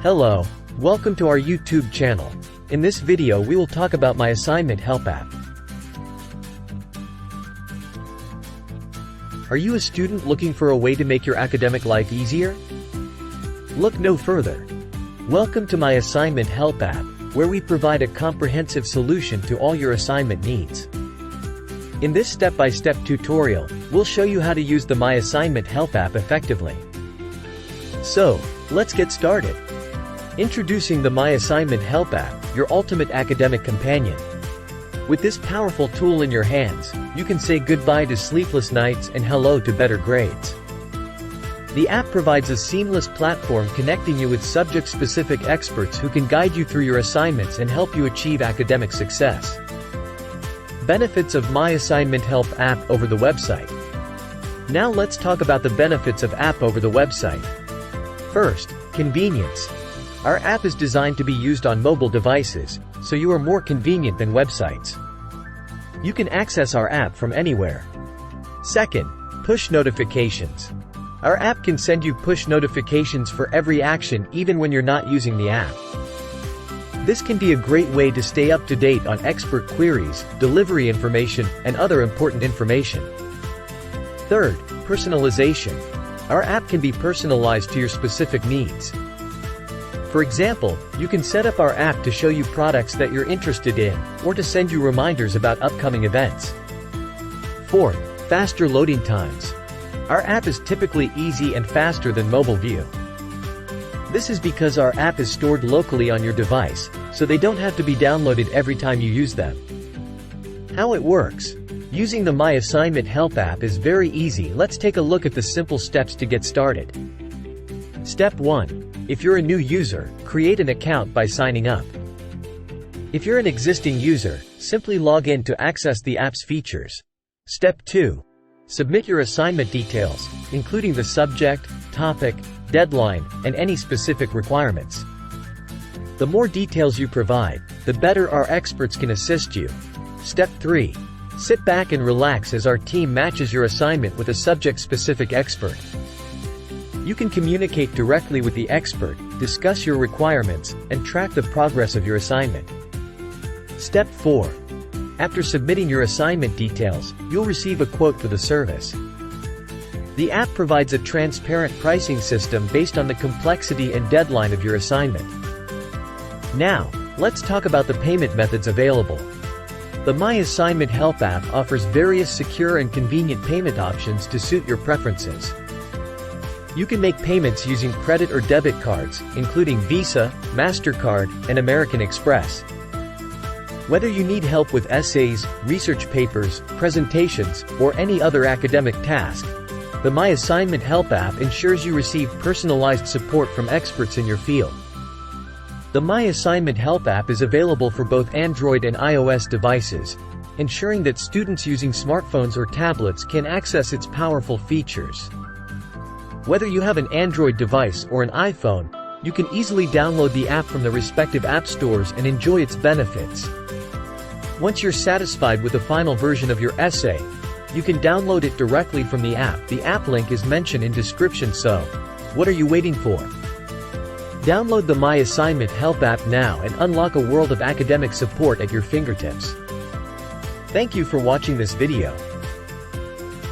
Hello, welcome to our YouTube channel. In this video we will talk about MyAssignmentHelp app. Are you a student looking for a way to make your academic life easier? Look no further. Welcome to MyAssignmentHelp app, where we provide a comprehensive solution to all your assignment needs. In this step-by-step tutorial, we'll show you how to use the MyAssignmentHelp app effectively. So, let's get started. Introducing the MyAssignmentHelp app, your ultimate academic companion. With this powerful tool in your hands, you can say goodbye to sleepless nights and hello to better grades. The app provides a seamless platform connecting you with subject-specific experts who can guide you through your assignments and help you achieve academic success. Benefits of MyAssignmentHelp app over the website. Now let's talk about the benefits of app over the website. First, convenience. Our app is designed to be used on mobile devices, so you are more convenient than websites. You can access our app from anywhere. Second, push notifications. Our app can send you push notifications for every action even when you're not using the app. This can be a great way to stay up to date on expert queries, delivery information, and other important information. Third, personalization. Our app can be personalized to your specific needs. For example, you can set up our app to show you products that you're interested in, or to send you reminders about upcoming events. Fourth, faster loading times. Our app is typically easy and faster than mobile view. This is because our app is stored locally on your device, so they don't have to be downloaded every time you use them. How it works. Using the MyAssignmentHelp app is very easy. Let's take a look at the simple steps to get started. Step 1. If you're a new user, create an account by signing up. If you're an existing user, simply log in to access the app's features. Step 2. Submit your assignment details, including the subject, topic, deadline, and any specific requirements. The more details you provide, the better our experts can assist you. Step 3. Sit back and relax as our team matches your assignment with a subject-specific expert. You can communicate directly with the expert, discuss your requirements, and track the progress of your assignment. Step 4. After submitting your assignment details, you'll receive a quote for the service. The app provides a transparent pricing system based on the complexity and deadline of your assignment. Now, let's talk about the payment methods available. The MyAssignmentHelp app offers various secure and convenient payment options to suit your preferences. You can make payments using credit or debit cards, including Visa, MasterCard, and American Express. Whether you need help with essays, research papers, presentations, or any other academic task, the MyAssignmentHelp app ensures you receive personalized support from experts in your field. The MyAssignmentHelp app is available for both Android and iOS devices, ensuring that students using smartphones or tablets can access its powerful features. Whether you have an Android device or an iPhone, you can easily download the app from the respective app stores and enjoy its benefits. Once you're satisfied with the final version of your essay, you can download it directly from the app. The app link is mentioned in description, so what are you waiting for? Download the MyAssignmentHelp app now and unlock a world of academic support at your fingertips. Thank you for watching this video.